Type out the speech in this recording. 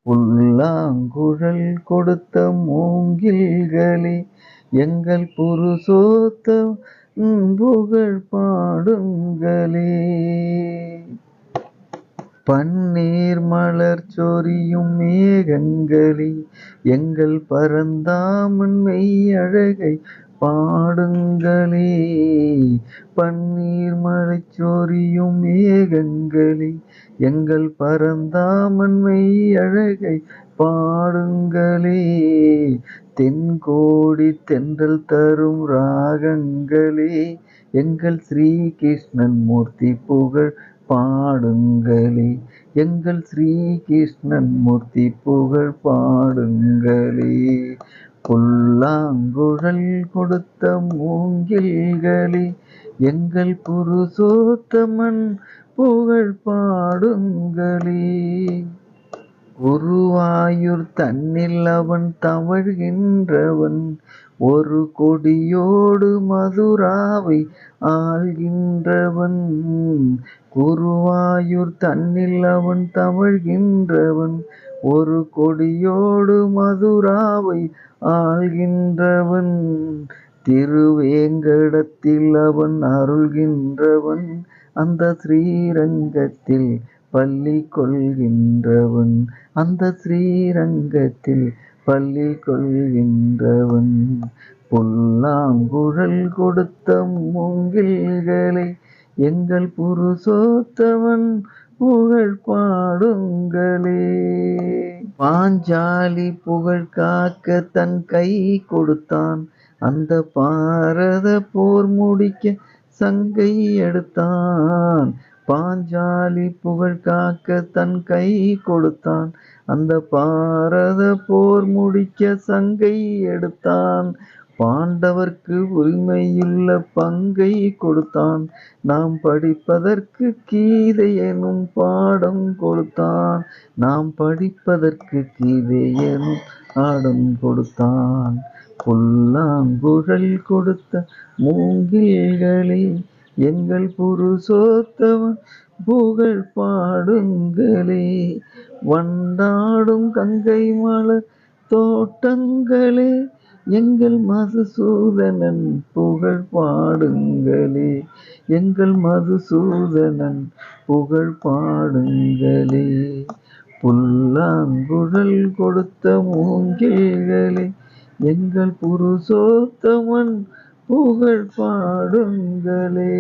புல்லாங்குழல் கொடுத்த மூங்கில்களே, எங்கள் புருஷோத்தமன் புகழ் பாடுங்களே. பன்னீர் மலர் சொரியும் மேகங்களே, எங்கள் பரந்தாமன் மெய்யழகை பாடுங்களே. பன்னீர் மழை சொரியும் மேகங்களே, எங்கள் பரந்தாமன் மெய்யழகை பாடுங்களே. தென்கோடி தென்றல் தரும் ராகங்களே, எங்கள் ஸ்ரீ கிருஷ்ணன் மூர்த்தி புகழ் பாடுங்களே. எங்கள் ஸ்ரீ கிருஷ்ணன் மூர்த்தி புகழ் பாடுங்களே. புல்லாங்குழல் கொடுத்த மூங்கில்களே, எங்கள் புருஷோத்தமன் புகழ் பாடுங்களே. குருவாயூர் தன்னில் அவன் தவழ்கின்றவன், ஒரு கொடியோடு மதுராவை ஆள்கின்றவன். குருவாயூர் தன்னில் அவன் தவழ்கின்றவன், ஒரு கொடியோடு மதுராவை ஆள்கின்றவன். திருவேங்கடத்தில் அவன் அருள்கின்றவன், அந்த ஸ்ரீரங்கத்தில் பள்ளி கொள்கின்றவன். அந்த ஸ்ரீரங்கத்தில் பள்ளி கொள்கின்றவன். புல்லாங்குழல் கொடுத்த மூங்கில்களே, எங்கள் புருஷோத்தமன் புகழ் பாடுங்களே. பாஞ்சாலி புகழ் காக்க தன் கை கொடுத்தான், அந்த பாரத போர் முடிக்க சங்கை எடுத்தான். பாஞ்சாலி புகழ் காக்க தன் கை கொடுத்தான், அந்த பாரத போர் முடிக்க சங்கை எடுத்தான். பாண்டவர்க்கு உரிமையுள்ள பங்கை கொடுத்தான், நாம் படிப்பதற்கு கீதை எனும் பாடம் கொடுத்தான். நாம் படிப்பதற்கு கீதை எனும் பாடம் கொடுத்தான். புல்லாங்குழல் கொடுத்த மூங்கில்களே, எங்கள் புருஷோத்தமன் புகழ் பாடுங்களே. வண்டாடும் கங்கை மலர் தோட்டங்களே, எங்கள் மதுசூதனன் புகழ் பாடுங்களே. எங்கள் மதுசூதனன் புகழ் பாடுங்களே. புல்லாங்குழல் கொடுத்த மூங்கில்களே, எங்கள் புருஷோத்தமன் புகழ் பாடுங்களே.